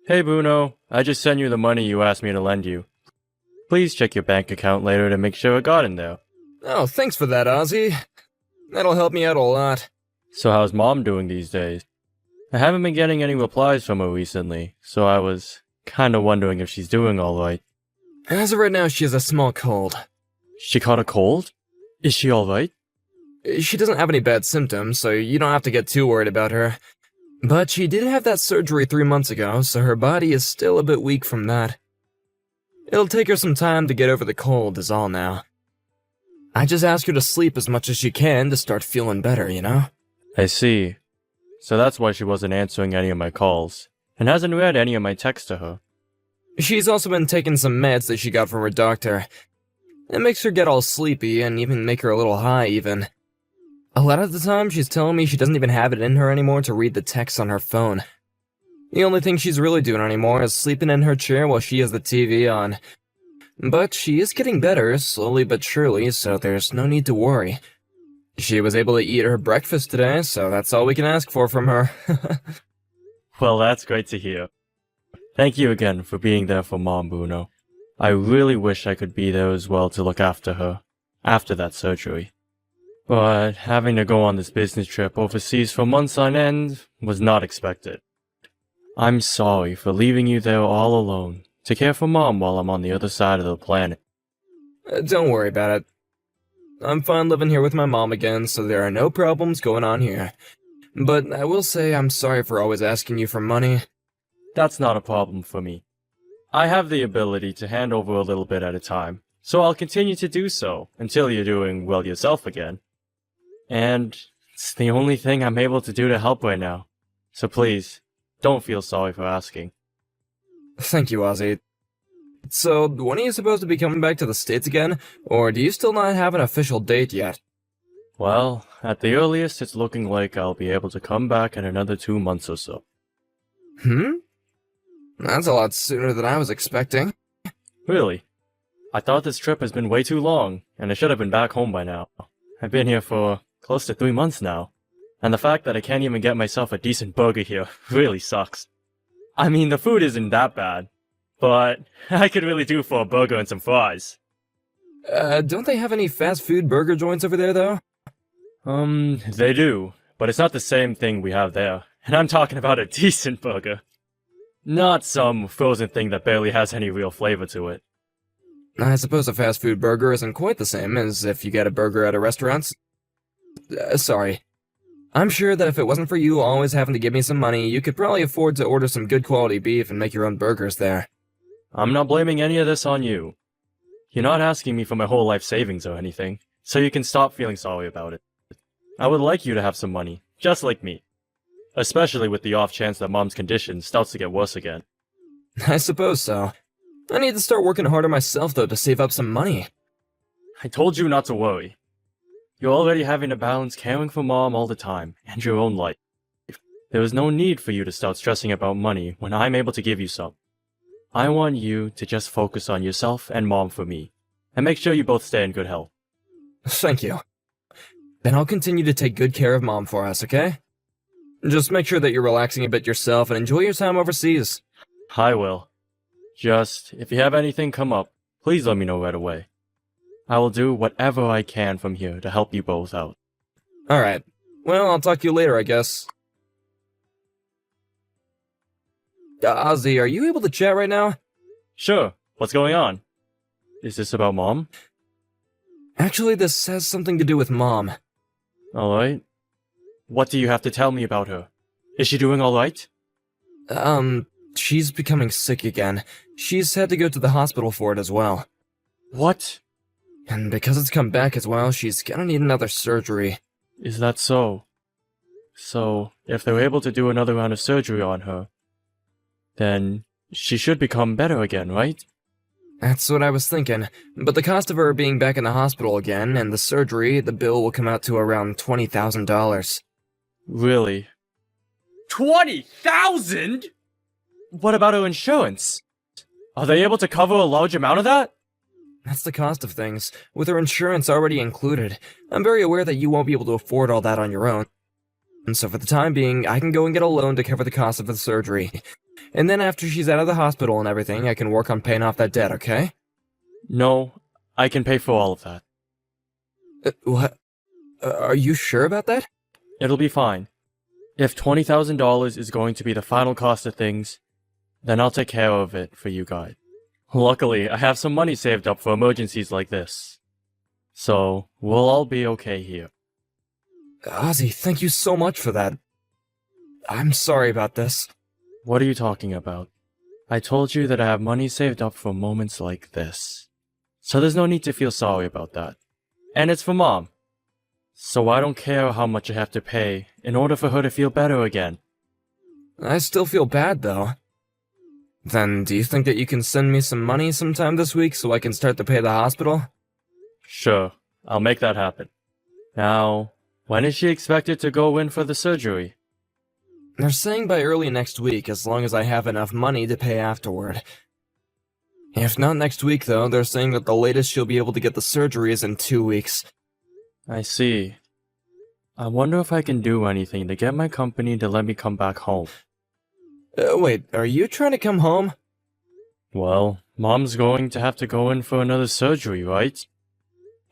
Hey Bruno, I just sent you the money you asked me to lend you. Please check your bank account later to make sure it got in there. Oh, thanks for that, Ozzy. That'll help me out a lot. So how's Mom doing these days? I haven't been getting any replies from her recently, so I was kinda wondering if she's doing alright. As of right now, she has a small cold. She caught a cold? Is she alright? She doesn't have any bad symptoms, so you don't have to get too worried about her. But she did have that surgery 3 months ago, so her body is still a bit weak from that. It'll take her some time to get over the cold is all now. I just ask her to sleep as much as she can to start feeling better, you know? I see. So that's why she wasn't answering any of my calls, and hasn't read any of my texts to her. She's also been taking some meds that she got from her doctor. It makes her get all sleepy and even make her a little high even. A lot of the time, she's telling me she doesn't even have it in her anymore to read the text on her phone. The only thing she's really doing anymore is sleeping in her chair while she has the TV on. But she is getting better, slowly but surely, so there's no need to worry. She was able to eat her breakfast today, so that's all we can ask for from her. Well, that's great to hear. Thank you again for being there for Mom, Bruno. I really wish I could be there as well to look after her, after that surgery. But having to go on this business trip overseas for months on end was not expected. I'm sorry for leaving you there all alone to care for Mom while I'm on the other side of the planet. Don't worry about it. I'm fine living here with my mom again, so there are no problems going on here. But I will say I'm sorry for always asking you for money. That's not a problem for me. I have the ability to hand over a little bit at a time, so I'll continue to do so until you're doing well yourself again. And it's the only thing I'm able to do to help right now. So please, don't feel sorry for asking. Thank you, Ozzy. So, when are you supposed to be coming back to the States again, or do you still not have an official date yet? Well, at the earliest, it's looking like I'll be able to come back in another 2 months or so. That's a lot sooner than I was expecting. Really? I thought this trip has been way too long, and I should have been back home by now. I've been here for close to 3 months now, and the fact that I can't even get myself a decent burger here really sucks. I mean, the food isn't that bad, but I could really do for a burger and some fries. Don't they have any fast food burger joints over there, though? They do, but it's not the same thing we have there, and I'm talking about a decent burger. Not some frozen thing that barely has any real flavor to it. I suppose a fast food burger isn't quite the same as if you get a burger at a restaurant. Sorry. I'm sure that if it wasn't for you always having to give me some money, you could probably afford to order some good quality beef and make your own burgers there. I'm not blaming any of this on you. You're not asking me for my whole life savings or anything, so you can stop feeling sorry about it. I would like you to have some money, just like me. Especially with the off chance that Mom's condition starts to get worse again. I suppose so. I need to start working harder myself, though, to save up some money. I told you not to worry. You're already having to balance caring for Mom all the time, and your own life. There is no need for you to start stressing about money when I'm able to give you some. I want you to just focus on yourself and Mom for me, and make sure you both stay in good health. Thank you. Then I'll continue to take good care of Mom for us, okay? Just make sure that you're relaxing a bit yourself and enjoy your time overseas. I will. Just, if you have anything come up, please let me know right away. I will do whatever I can from here to help you both out. Alright. Well, I'll talk to you later, I guess. Ozzy, are you able to chat right now? Sure, what's going on? Is this about Mom? Actually, this has something to do with Mom. Alright. What do you have to tell me about her? Is she doing alright? She's becoming sick again. She's had to go to the hospital for it as well. What? And because it's come back as well, she's gonna need another surgery. Is that so? So, if they're able to do another round of surgery on her, then she should become better again, right? That's what I was thinking, but the cost of her being back in the hospital again and the surgery, the bill will come out to around $20,000. Really? 20,000?! What about her insurance? Are they able to cover a large amount of that? That's the cost of things, with her insurance already included. I'm very aware that you won't be able to afford all that on your own. And so for the time being, I can go and get a loan to cover the cost of the surgery. And then after she's out of the hospital and everything, I can work on paying off that debt, okay? No, I can pay for all of that. What? Are you sure about that? It'll be fine. If $20,000 is going to be the final cost of things, then I'll take care of it for you guys. Luckily, I have some money saved up for emergencies like this. So, we'll all be okay here. Ozzy, thank you so much for that. I'm sorry about this. What are you talking about? I told you that I have money saved up for moments like this. So there's no need to feel sorry about that. And it's for Mom. So I don't care how much I have to pay in order for her to feel better again. I still feel bad, though. Then, do you think that you can send me some money sometime this week so I can start to pay the hospital? Sure, I'll make that happen. Now, when is she expected to go in for the surgery? They're saying by early next week, as long as I have enough money to pay afterward. If not next week, though, they're saying that the latest she'll be able to get the surgery is in 2 weeks. I see. I wonder if I can do anything to get my company to let me come back home. Wait, are you trying to come home? Well, Mom's going to have to go in for another surgery, right?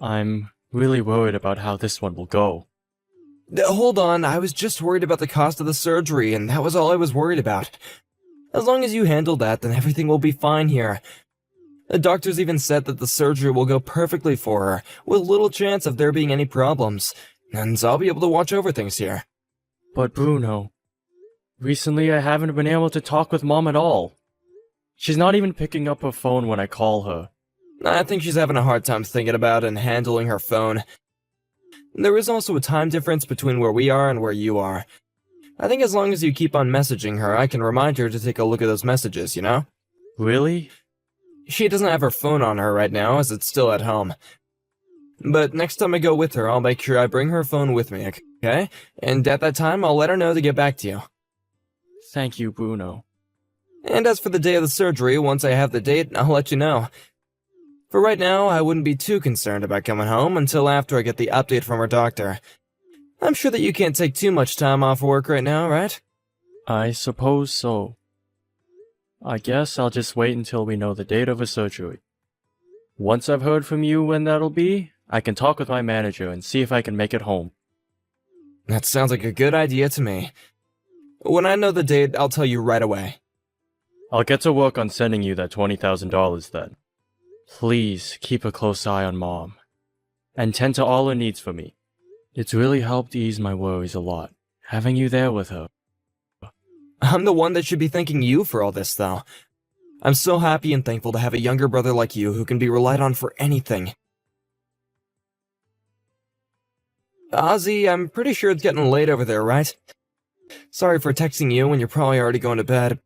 I'm really worried about how this one will go. Hold on, I was just worried about the cost of the surgery, and that was all I was worried about. As long as you handle that, then everything will be fine here. The doctors even said that the surgery will go perfectly for her, with little chance of there being any problems, and I'll be able to watch over things here. But Bruno, recently I haven't been able to talk with Mom at all. She's not even picking up her phone when I call her. I think she's having a hard time thinking about and handling her phone. There is also a time difference between where we are and where you are. I think as long as you keep on messaging her, I can remind her to take a look at those messages, you know? Really? She doesn't have her phone on her right now, as it's still at home. But next time I go with her, I'll make sure I bring her phone with me, okay? And at that time, I'll let her know to get back to you. Thank you, Bruno. And as for the day of the surgery, once I have the date, I'll let you know. For right now, I wouldn't be too concerned about coming home until after I get the update from her doctor. I'm sure that you can't take too much time off work right now, right? I suppose so. I guess I'll just wait until we know the date of her surgery. Once I've heard from you when that'll be, I can talk with my manager and see if I can make it home. That sounds like a good idea to me. When I know the date, I'll tell you right away. I'll get to work on sending you that $20,000 then. Please keep a close eye on Mom, and tend to all her needs for me. It's really helped ease my worries a lot, having you there with her. I'm the one that should be thanking you for all this, though. I'm so happy and thankful to have a younger brother like you who can be relied on for anything. Ozzy, I'm pretty sure it's getting late over there, right? Sorry for texting you when you're probably already going to bed.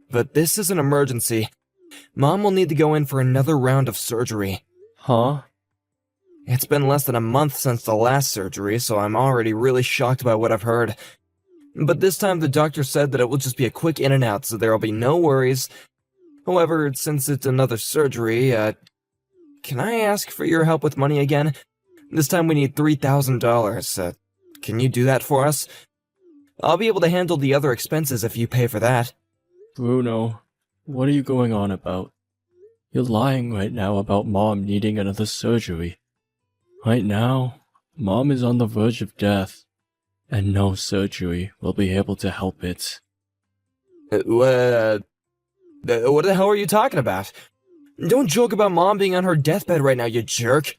But this is an emergency. Mom will need to go in for another round of surgery. Huh? It's been less than a month since the last surgery, so I'm already really shocked by what I've heard. But this time the doctor said that it will just be a quick in and out, so there'll be no worries. However, since it's another surgery, can I ask for your help with money again? This time we need $3,000. Can you do that for us? I'll be able to handle the other expenses if you pay for that. Bruno, what are you going on about? You're lying right now about Mom needing another surgery. Right now, Mom is on the verge of death, and no surgery will be able to help it. What the hell are you talking about? Don't joke about Mom being on her deathbed right now, you jerk.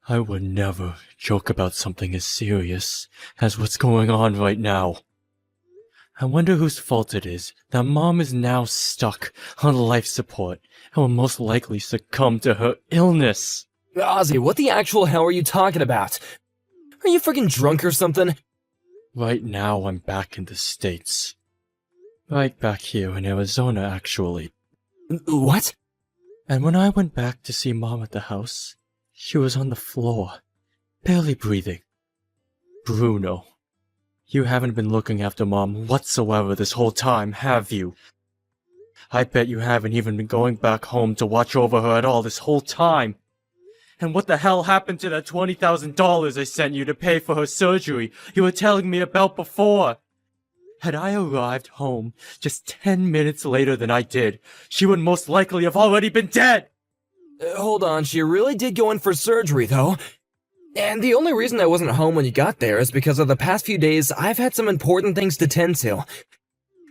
I would never joke about something as serious as what's going on right now. I wonder whose fault it is that Mom is now stuck on life support and will most likely succumb to her illness. Ozzy, what the actual hell are you talking about? Are you freaking drunk or something? Right now I'm back in the States. Right back here in Arizona, actually. What? And when I went back to see Mom at the house, she was on the floor, barely breathing. Bruno, you haven't been looking after Mom whatsoever this whole time, have you? I bet you haven't even been going back home to watch over her at all this whole time. And what the hell happened to that $20,000 I sent you to pay for her surgery you were telling me about before? Had I arrived home just 10 minutes later than I did, she would most likely have already been dead! Hold on, she really did go in for surgery, though. And the only reason I wasn't home when you got there is because of the past few days I've had some important things to tend to.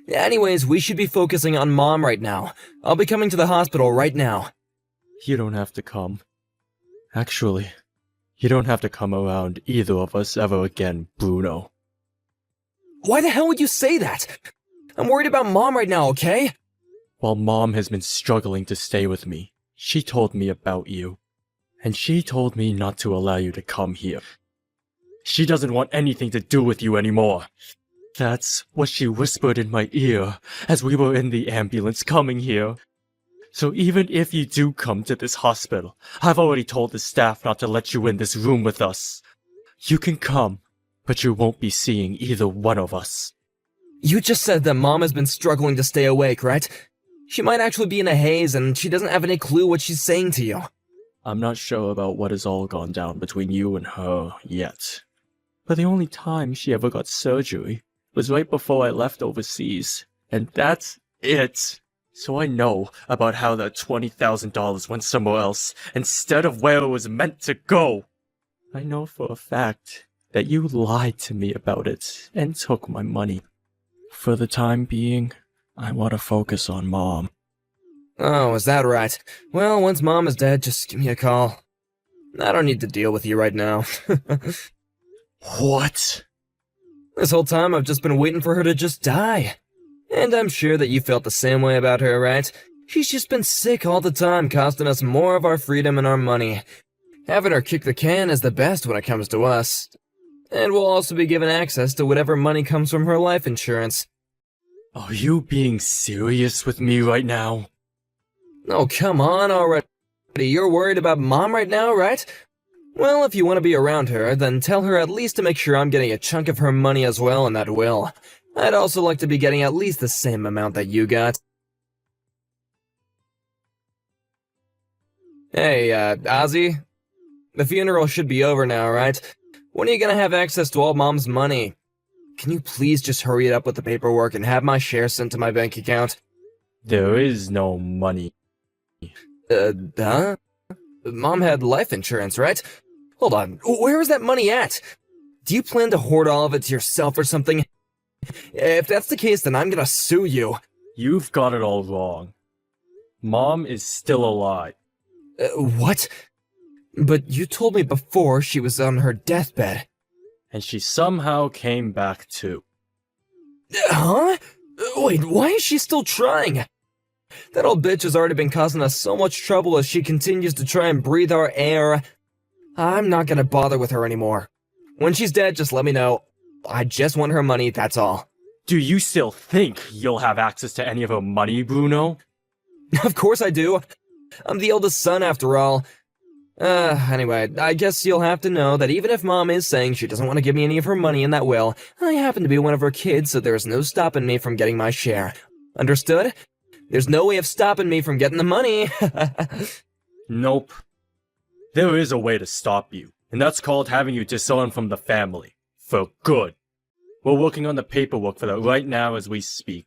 Anyways, we should be focusing on Mom right now. I'll be coming to the hospital right now. You don't have to come. Actually, you don't have to come around either of us ever again, Bruno. Why the hell would you say that? I'm worried about Mom right now, okay? While Mom has been struggling to stay with me, she told me about you. And she told me not to allow you to come here. She doesn't want anything to do with you anymore. That's what she whispered in my ear as we were in the ambulance coming here. So even if you do come to this hospital, I've already told the staff not to let you in this room with us. You can come, but you won't be seeing either one of us. You just said that Mom has been struggling to stay awake, right? She might actually be in a haze and she doesn't have any clue what she's saying to you. I'm not sure about what has all gone down between you and her yet. But the only time she ever got surgery was right before I left overseas. And that's it. So I know about how that $20,000 went somewhere else instead of where it was meant to go. I know for a fact that you lied to me about it and took my money. For the time being, I want to focus on Mom. Oh, is that right? Well, once Mom is dead, just give me a call. I don't need to deal with you right now. What? This whole time I've just been waiting for her to just die. And I'm sure that you felt the same way about her, right? She's just been sick all the time, costing us more of our freedom and our money. Having her kick the can is the best when it comes to us. And we'll also be given access to whatever money comes from her life insurance. Are you being serious with me right now? Oh, come on already. You're worried about Mom right now, right? Well, if you want to be around her, then tell her at least to make sure I'm getting a chunk of her money as well in that will. I'd also like to be getting at least the same amount that you got. Hey, Ozzy? The funeral should be over now, right? When are you gonna have access to all Mom's money? Can you please just hurry it up with the paperwork and have my share sent to my bank account? There is no money. Huh? Mom had life insurance, right? Hold on, where is that money at? Do you plan to hoard all of it to yourself or something? If that's the case, then I'm gonna sue you. You've got it all wrong. Mom is still alive. What? But you told me before she was on her deathbed. And she somehow came back too. Huh? Wait, why is she still trying? That old bitch has already been causing us so much trouble as she continues to try and breathe our air. I'm not gonna bother with her anymore. When she's dead, just let me know. I just want her money, that's all. Do you still think you'll have access to any of her money, Bruno? Of course I do. I'm the eldest son after all. Anyway, I guess you'll have to know that even if Mom is saying she doesn't want to give me any of her money in that will, I happen to be one of her kids, so there's no stopping me from getting my share. Understood? There's no way of stopping me from getting the money. Nope. There is a way to stop you, and that's called having you disowned from the family. For good. We're working on the paperwork for that right now as we speak.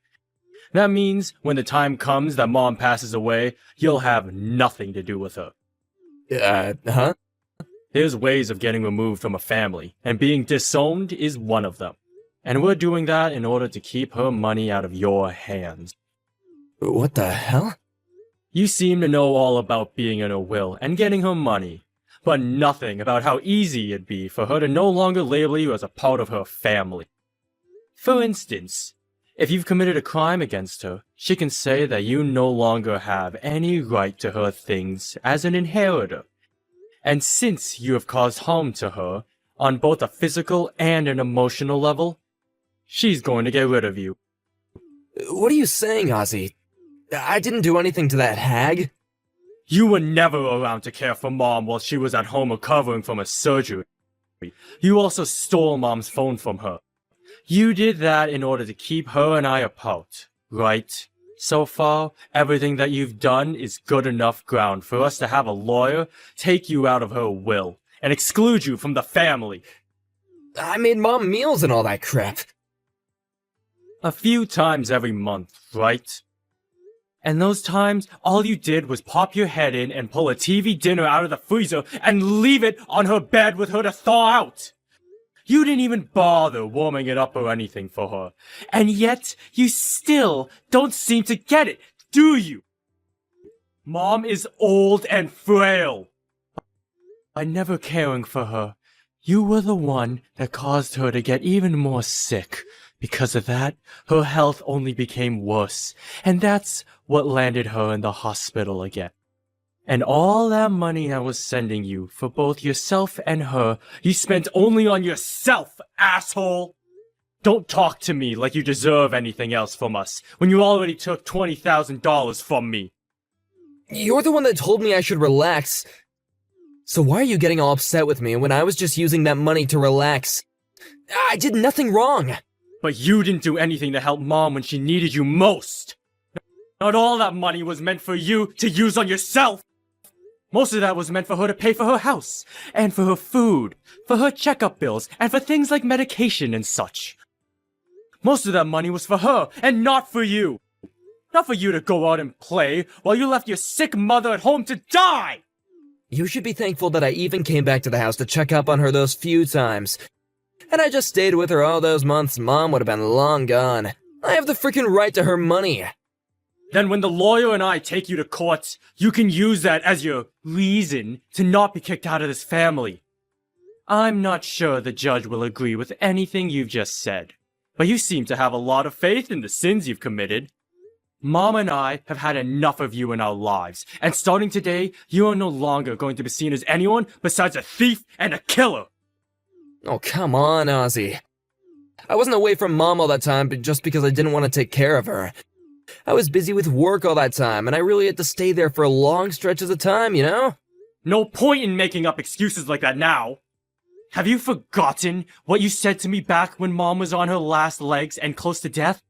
That means when the time comes that Mom passes away, you'll have nothing to do with her. Huh? There's ways of getting removed from a family, and being disowned is one of them. And we're doing that in order to keep her money out of your hands. What the hell? You seem to know all about being in her will and getting her money, but nothing about how easy it'd be for her to no longer label you as a part of her family. For instance, if you've committed a crime against her, she can say that you no longer have any right to her things as an inheritor. And since you have caused harm to her, on both a physical and an emotional level, she's going to get rid of you. What are you saying, Ozzy? I didn't do anything to that hag. You were never around to care for Mom while she was at home recovering from a surgery. You also stole Mom's phone from her. You did that in order to keep her and I apart, right? So far, everything that you've done is good enough ground for us to have a lawyer take you out of her will and exclude you from the family. I made Mom meals and all that crap. A few times every month, right? And those times, all you did was pop your head in and pull a TV dinner out of the freezer and leave it on her bed with her to thaw out. You didn't even bother warming it up or anything for her. And yet, you still don't seem to get it, do you? Mom is old and frail. By never caring for her, you were the one that caused her to get even more sick. Because of that, her health only became worse, and that's what landed her in the hospital again. And all that money I was sending you for both yourself and her, you spent only on yourself, asshole! Don't talk to me like you deserve anything else from us, when you already took $20,000 from me. You're the one that told me I should relax. So why are you getting all upset with me when I was just using that money to relax? I did nothing wrong. But you didn't do anything to help Mom when she needed you most. Not all that money was meant for you to use on yourself. Most of that was meant for her to pay for her house, and for her food, for her checkup bills, and for things like medication and such. Most of that money was for her, and not for you. Not for you to go out and play, while you left your sick mother at home to die! You should be thankful that I even came back to the house to check up on her those few times. Had I just stayed with her all those months, Mom would have been long gone. I have the freaking right to her money. Then when the lawyer and I take you to court, you can use that as your reason to not be kicked out of this family. I'm not sure the judge will agree with anything you've just said, but you seem to have a lot of faith in the sins you've committed. Mom and I have had enough of you in our lives, and starting today, you are no longer going to be seen as anyone besides a thief and a killer. Oh, come on, Ozzy. I wasn't away from Mom all that time just because I didn't want to take care of her. I was busy with work all that time, and I really had to stay there for long stretches of time, you know? No point in making up excuses like that now. Have you forgotten what you said to me back when Mom was on her last legs and close to death?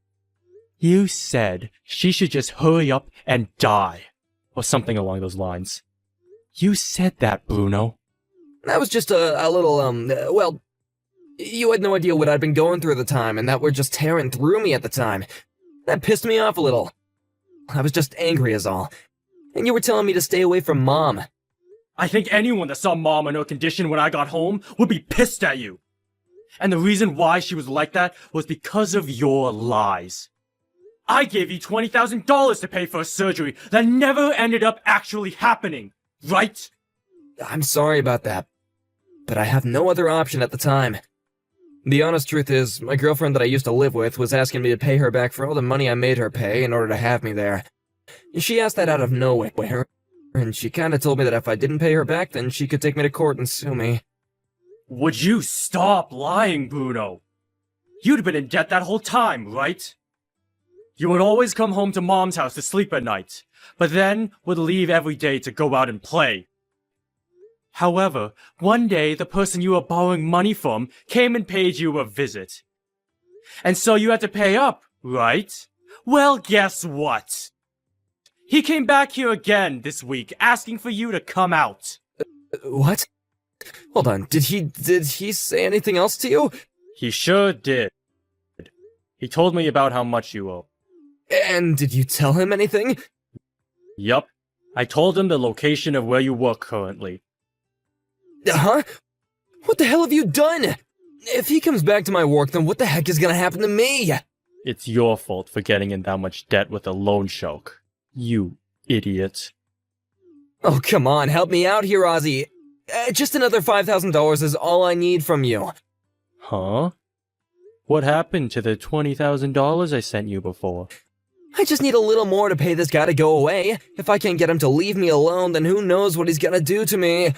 You said she should just hurry up and die, or something along those lines. You said that, Bruno. That was just a little, well, you had no idea what I'd been going through at the time, and that were just tearing through me at the time. That pissed me off a little. I was just angry as all. And you were telling me to stay away from Mom. I think anyone that saw Mom in her condition when I got home would be pissed at you. And the reason why she was like that was because of your lies. I gave you $20,000 to pay for a surgery that never ended up actually happening, right? I'm sorry about that, but I have no other option at the time. The honest truth is, my girlfriend that I used to live with was asking me to pay her back for all the money I made her pay in order to have me there. She asked that out of nowhere, and she kinda told me that if I didn't pay her back, then she could take me to court and sue me. Would you stop lying, Bruno? You'd been in debt that whole time, right? You would always come home to Mom's house to sleep at night, but then would leave every day to go out and play. However, one day the person you were borrowing money from came and paid you a visit. And so you had to pay up, right? Well, guess what? He came back here again this week, asking for you to come out. What? Hold on, did he say anything else to you? He sure did. He told me about how much you owe. And did you tell him anything? Yup. I told him the location of where you work currently. Huh? What the hell have you done? If he comes back to my work, then what the heck is gonna happen to me? It's your fault for getting in that much debt with a loan shark. You idiot. Oh, come on, help me out here, Ozzy. Just another $5,000 is all I need from you. Huh? What happened to the $20,000 I sent you before? I just need a little more to pay this guy to go away. If I can't get him to leave me alone, then who knows what he's gonna do to me.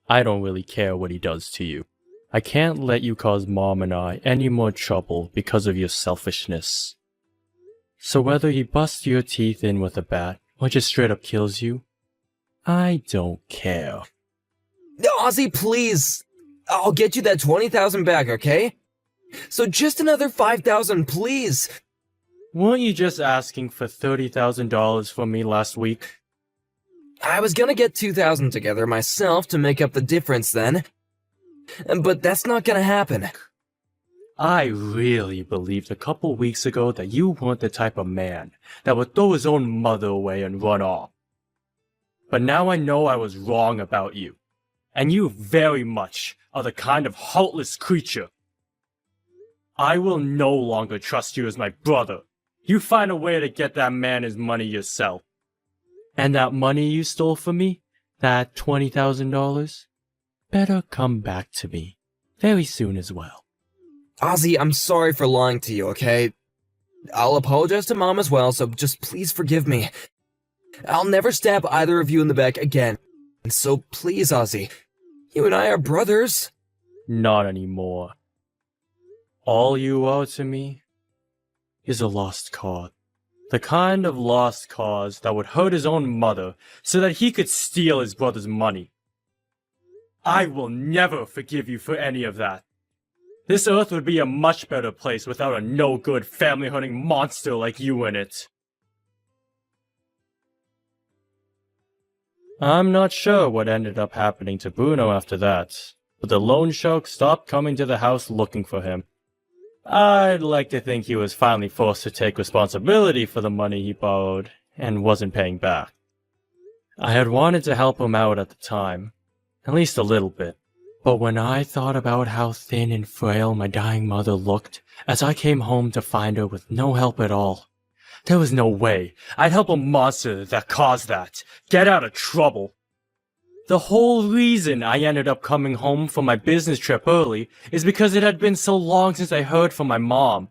I don't really care what he does to you. I can't let you cause Mom and I any more trouble because of your selfishness. So whether he busts your teeth in with a bat or just straight up kills you, I don't care. Ozzy, please. I'll get you that $20,000 back, okay? So just another $5,000, please. Weren't you just asking for $30,000 from me last week? I was gonna get $2,000 together myself to make up the difference then. But that's not gonna happen. I really believed a couple weeks ago that you weren't the type of man that would throw his own mother away and run off. But now I know I was wrong about you, and you very much are the kind of heartless creature. I will no longer trust you as my brother. You find a way to get that man his money yourself. And that money you stole from me, that $20,000, better come back to me very soon as well. Ozzy, I'm sorry for lying to you, okay? I'll apologize to Mom as well, so just please forgive me. I'll never stab either of you in the back again. So please, Ozzy, you and I are brothers. Not anymore. All you owe to me is a lost cause. The kind of lost cause that would hurt his own mother so that he could steal his brother's money. I will never forgive you for any of that. This earth would be a much better place without a no-good family-hunting monster like you in it. I'm not sure what ended up happening to Bruno after that, but the loan shark stopped coming to the house looking for him. I'd like to think he was finally forced to take responsibility for the money he borrowed and wasn't paying back. I had wanted to help him out at the time, at least a little bit. But when I thought about how thin and frail my dying mother looked as I came home to find her with no help at all, there was no way I'd help a monster that caused that get out of trouble. The whole reason I ended up coming home from my business trip early is because it had been so long since I heard from my mom.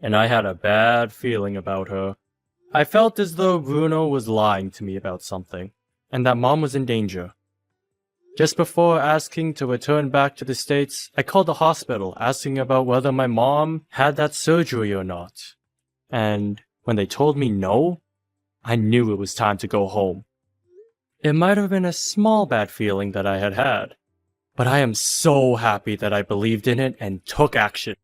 And I had a bad feeling about her. I felt as though Bruno was lying to me about something, and that Mom was in danger. Just before asking to return back to the States, I called the hospital asking about whether my mom had that surgery or not. And when they told me no, I knew it was time to go home. It might have been a small bad feeling that I had, but I am so happy that I believed in it and took action.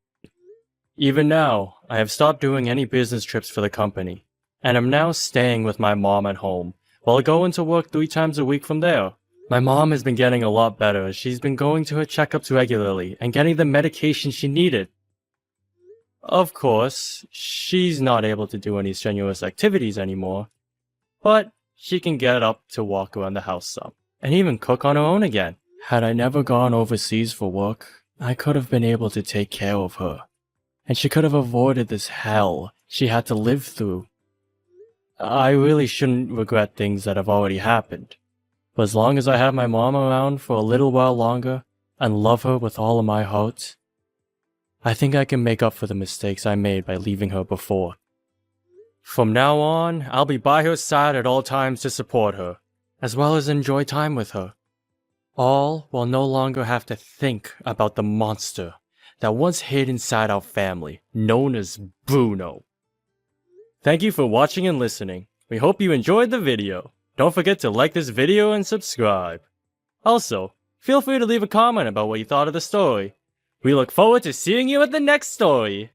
Even now, I have stopped doing any business trips for the company, and am now staying with my mom at home, while going to work 3 times a week from there. My mom has been getting a lot better as she's been going to her checkups regularly and getting the medication she needed. Of course, she's not able to do any strenuous activities anymore, but she can get up to walk around the house some, and even cook on her own again. Had I never gone overseas for work, I could have been able to take care of her, and she could have avoided this hell she had to live through. I really shouldn't regret things that have already happened, but as long as I have my mom around for a little while longer, and love her with all of my heart, I think I can make up for the mistakes I made by leaving her before. From now on, I'll be by her side at all times to support her, as well as enjoy time with her. All while no longer have to think about the monster that once hid inside our family, known as Bruno. Thank you for watching and listening. We hope you enjoyed the video. Don't forget to like this video and subscribe. Also, feel free to leave a comment about what you thought of the story. We look forward to seeing you at the next story.